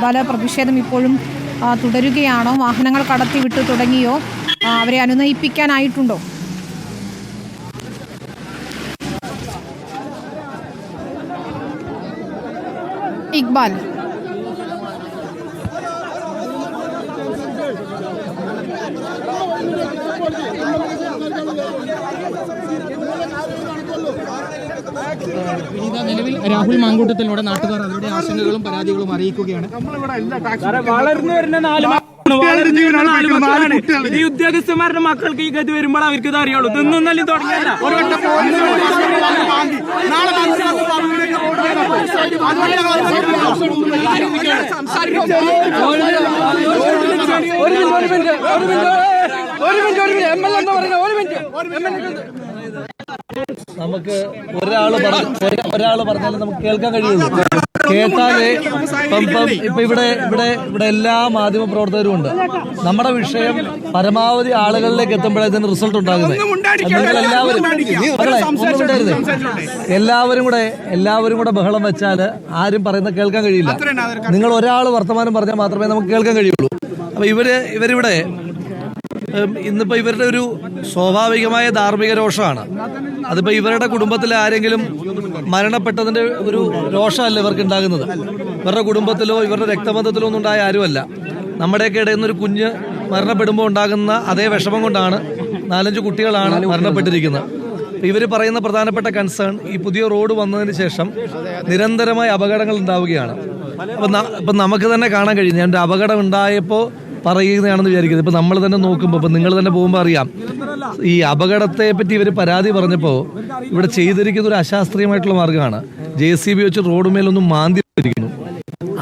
ബാല പ്രതിഷേധം ഇപ്പോഴും തുടരുകയാണോ? വാഹനങ്ങൾ കടത്തിവിട്ടു തുടങ്ങിയോ? അവരെ അനുനയിപ്പിക്കാനായിട്ടുണ്ടോ? ഇക്ബാൽ, നിലവിൽ രാഹുൽ മാങ്കൂട്ടത്തിലൂടെ നാട്ടുകാർ അവരുടെ ആശങ്കകളും പരാതികളും അറിയിക്കുകയാണ്. വളർന്നു വരുന്ന ഈ ഉദ്യോഗസ്ഥന്മാരുടെ മക്കൾക്ക് ഈ ഗതി വരുമ്പോൾ അവർക്ക് ഇത് അറിയുള്ളൂ. ഇതൊന്നും തന്നെ തുടങ്ങിയല്ല. നമുക്ക് ഒരാള് പറഞ്ഞാലും നമുക്ക് കേൾക്കാൻ കഴിയുള്ളൂ. കേട്ടാലേ ഇപ്പൊ ഇവിടെ എല്ലാ മാധ്യമ പ്രവർത്തകരും ഉണ്ട്. നമ്മുടെ വിഷയം പരമാവധി ആളുകളിലേക്ക് എത്തുമ്പോഴത്തേന് റിസൾട്ട് ഉണ്ടാകുന്നത്. നിങ്ങൾ എല്ലാവരും കൂടെ ബഹളം വെച്ചാൽ ആരും പറയുന്നത് കേൾക്കാൻ കഴിയില്ല. നിങ്ങൾ ഒരാൾ വർത്തമാനം പറഞ്ഞാൽ മാത്രമേ നമുക്ക് കേൾക്കാൻ കഴിയുള്ളൂ. അപ്പൊ ഇവരിവിടെ ഇന്നിപ്പോ ഇവരുടെ ഒരു സ്വാഭാവികമായ ധാർമ്മിക രോഷമാണ്. അതിപ്പോ ഇവരുടെ കുടുംബത്തിലെ ആരെങ്കിലും മരണപ്പെട്ടതിന്റെ ഒരു രോഷമല്ല ഇവർക്ക് ഉണ്ടാകുന്നത്. ഇവരുടെ കുടുംബത്തിലോ ഇവരുടെ രക്തബന്ധത്തിലോ ഒന്നും ഉണ്ടായ ആരുമല്ല. നമ്മുടെയൊക്കെ ഇടയിൽ നിന്നൊരു കുഞ്ഞ് മരണപ്പെടുമ്പോൾ ഉണ്ടാകുന്ന അതേ വിഷമം കൊണ്ടാണ് 4-5 കുട്ടികളാണ് മരണപ്പെട്ടിരിക്കുന്നത്. ഇവർ പറയുന്ന പ്രധാനപ്പെട്ട കൺസേൺ ഈ പുതിയ റോഡ് വന്നതിന് ശേഷം നിരന്തരമായ അപകടങ്ങൾ ഉണ്ടാവുകയാണ്. അപ്പം നമുക്ക് തന്നെ കാണാൻ കഴിയും. ഞാൻ ഒരു അപകടം ഉണ്ടായപ്പോൾ പറയുന്നതാണെന്ന് വിചാരിക്കുന്നത്. ഇപ്പം നമ്മൾ തന്നെ നോക്കുമ്പോൾ ഇപ്പം നിങ്ങൾ തന്നെ പോകുമ്പോൾ അറിയാം, ഈ അപകടത്തെ പറ്റി ഇവർ പരാതി പറഞ്ഞപ്പോൾ ഇവിടെ ചെയ്തിരിക്കുന്ന ഒരു അശാസ്ത്രീയമായിട്ടുള്ള മാർഗ്ഗമാണ്. JCB വെച്ച് റോഡ് മേലൊന്നും മാന്തി ഇരിക്കുന്നു.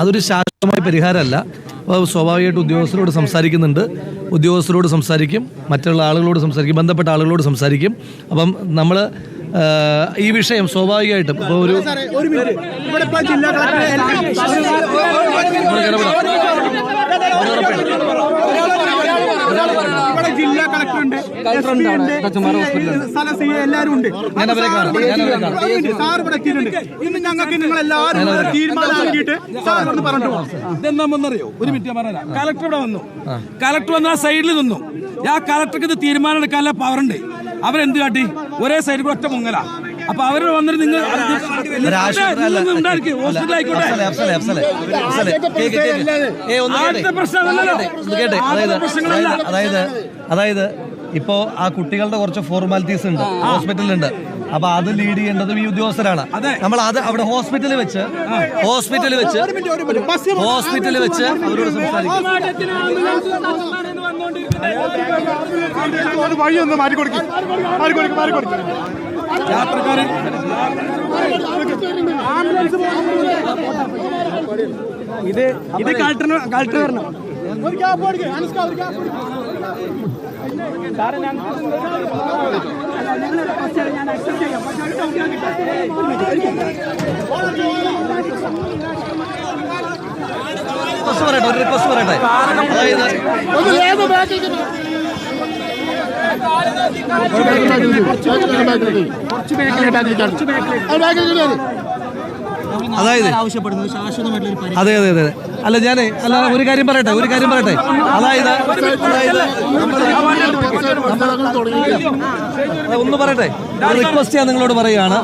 അതൊരു ശാശ്വതമായ പരിഹാരമല്ല. അപ്പോൾ സ്വാഭാവികമായിട്ട് ഉദ്യോഗസ്ഥരോട് സംസാരിക്കും, മറ്റുള്ള ആളുകളോട് സംസാരിക്കും, ബന്ധപ്പെട്ട ആളുകളോട് സംസാരിക്കും. അപ്പം നമ്മൾ ഈ വിഷയം സ്വാഭാവികമായിട്ടും ഇപ്പോൾ ഒരു ജില്ലാ കളക്ടറുണ്ട്, എല്ലാവരും ഉണ്ട്. സാർ ഇവിടെ എത്തിയിട്ടുണ്ട്. ഇന്ന് ഞങ്ങൾക്ക് നിങ്ങൾ എല്ലാവരും തീരുമാനമാക്കിയിട്ട് സാർ ഇവിടെ പറഞ്ഞു. ഇതെന്താണെന്നറിയോ? ഒരു മിനിറ്റ് ഞാൻ പറഞ്ഞുതരാം. കളക്ടർ ഇവിടെ വന്നു. കളക്ടർ വന്ന ആ സൈഡിൽ നിന്നു. ആ കളക്ടർക്ക് ഇത് തീരുമാനം എടുക്കാനുള്ള പവറുണ്ട്. അവരെന്ത് കാട്ടി? ഒരേ സൈഡിൽ കൂടെ ഒറ്റ മുങ്ങല. അപ്പൊ അവര് വന്നിട്ട് നിങ്ങൾ അതായത് ഇപ്പോ ആ കുട്ടികളുടെ കുറച്ച് ഫോർമാലിറ്റീസ് ഉണ്ട്, ഹോസ്പിറ്റലുണ്ട്. അപ്പൊ അത് ലീഡ് ചെയ്യേണ്ടത് ഈ ഉദ്യോഗസ്ഥരാണ്. നമ്മൾ അത് അവിടെ ഹോസ്പിറ്റലിൽ വെച്ച് അവരോട് സംസാരിക്കും. വഴിയൊന്ന് മാറിക്കൊടുക്കും. യാത്രക്കാരൻ ഇത് കളക്ടർ വരണം. ഒരു റിക്വസ്റ്റ് പറയട്ടെ. അതായത് അതെ അല്ല ഒരു കാര്യം പറയട്ടെ. അതായത് ഒന്ന് പറയട്ടെ, റിക്വസ്റ്റ് ചെയ്യാൻ നിങ്ങളോട് പറയുകയാണ്.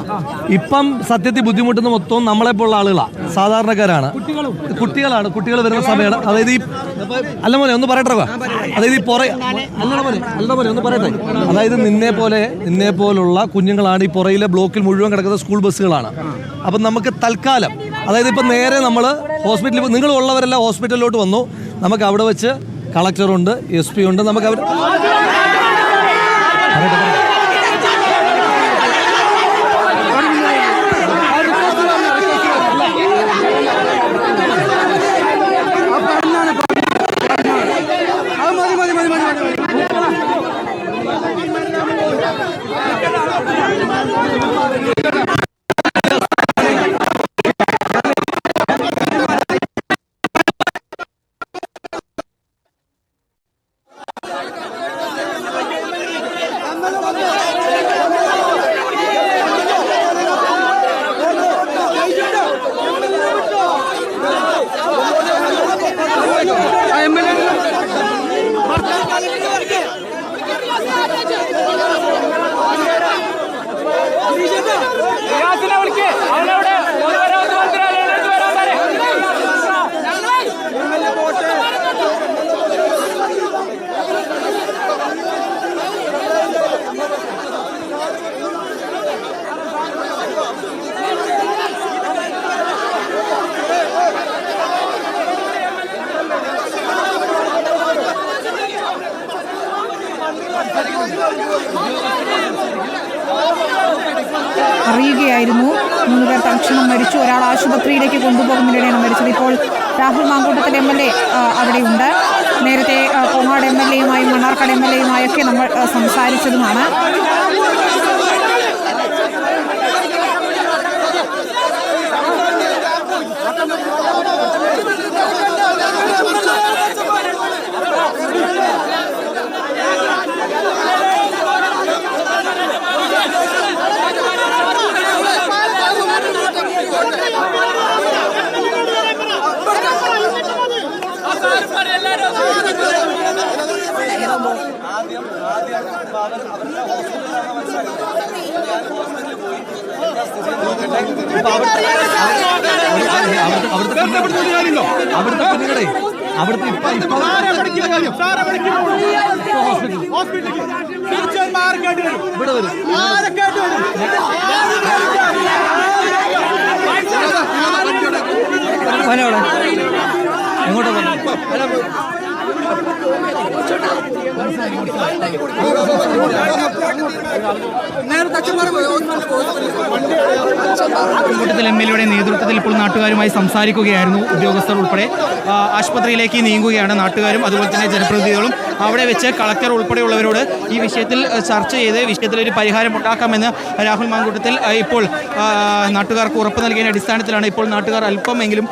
ഇപ്പം സത്യത്തിൽ ബുദ്ധിമുട്ടുന്ന മൊത്തം നമ്മളെപ്പോലുള്ള ആളുകളാണ്, സാധാരണക്കാരാണ്, കുട്ടികൾ വരുന്ന സമയമാണ്. അതായത് ഈ അല്ല മോനെ ഒന്ന് പറയട്ടെ. അതായത് ഈ ഒന്ന് പറയട്ടെ. അതായത് നിന്നെ പോലുള്ള കുഞ്ഞുങ്ങളാണ് ഈ പുറയിലെ ബ്ലോക്കിൽ മുഴുവൻ കിടക്കുന്ന സ്കൂൾ ബസ്സുകളാണ്. അപ്പം നമുക്ക് തൽക്കാലം, അതായത് ഇപ്പം നേരെ നമ്മൾ ഹോസ്പിറ്റലിൽ, നിങ്ങൾ ഉള്ളവരെല്ലാം ഹോസ്പിറ്റലിലോട്ട് വന്നു. നമുക്ക് അവിടെ വെച്ച് കളക്ടറുണ്ട്, SP ഉണ്ട്. നമുക്ക് അവർ പരിക്കേൽക്കുകയായിരുന്നു. 3 പേർ തൽക്ഷണം മരിച്ചു. ഒരാൾ ആശുപത്രിയിലേക്ക് കൊണ്ടുപോകുന്നതിനിടെയാണ് മരിച്ചത്. ഇപ്പോൾ രാഹുൽ മാങ്കൂട്ടത്തിൽ MLA അവിടെയുണ്ട്. നേരത്തെ കോങ്ങാട് MLAയുമായും മണ്ണാർക്കാട് MLAയുമായൊക്കെ നമ്മൾ സംസാരിച്ചതുമാണ്. കൂട്ടത്തിൽ MLAയുടെ നേതൃത്വത്തിൽ ഇപ്പോൾ നാട്ടുകാരുമായി സംസാരിക്കുകയായിരുന്നു ഉദ്യോഗസ്ഥർ ഉൾപ്പെടെ. ആശുപത്രിയിലേക്ക് നീങ്ങുകയാണ് നാട്ടുകാരും അതുപോലെ തന്നെ ജനപ്രതിനിധികളും. അവിടെ വെച്ച് കളക്ടർ ഉൾപ്പെടെയുള്ളവരോട് ഈ വിഷയത്തിൽ ചർച്ച ചെയ്ത് വിഷയത്തിലൊരു പരിഹാരം ഉണ്ടാക്കാമെന്ന് രാഹുൽ മാങ്കൂട്ടത്തിൽ ഇപ്പോൾ നാട്ടുകാർക്ക് ഉറപ്പ് നൽകിയതിൻ്റെ അടിസ്ഥാനത്തിലാണ് ഇപ്പോൾ നാട്ടുകാർ അല്പമെങ്കിലും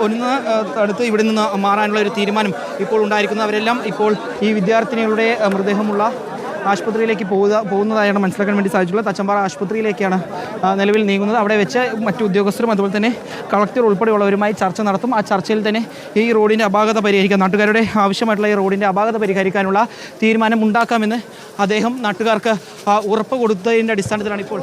ഒന്ന് തടുത്ത് ഇവിടെ നിന്ന് മാറാനുള്ള ഒരു തീരുമാനം ഇപ്പോൾ ഉണ്ടായിരിക്കുന്നത്. അവരെല്ലാം ഇപ്പോൾ ഈ വിദ്യാർത്ഥിനികളുടെ മൃതദേഹമുള്ള ആശുപത്രിയിലേക്ക് പോകുന്നതായാണ് മനസ്സിലാക്കാൻ വേണ്ടി സാധിച്ചിട്ടുള്ളത്. തച്ചമ്പാറ ആശുപത്രിയിലേക്കാണ് നിലവിൽ നീങ്ങുന്നത്. അവിടെ വെച്ച് മറ്റു ഉദ്യോഗസ്ഥരും അതുപോലെ തന്നെ കളക്ടർ ഉൾപ്പെടെയുള്ളവരുമായി ചർച്ച നടത്തും. ആ ചർച്ചയിൽ തന്നെ ഈ റോഡിൻ്റെ അപാകത പരിഹരിക്കാൻ, നാട്ടുകാരുടെ ആവശ്യമായിട്ടുള്ള ഈ റോഡിൻ്റെ അപാകത പരിഹരിക്കാനുള്ള തീരുമാനം ഉണ്ടാക്കാമെന്ന് അദ്ദേഹം നാട്ടുകാർക്ക് ഉറപ്പ് കൊടുത്തതിൻ്റെ അടിസ്ഥാനത്തിലാണ് ഇപ്പോൾ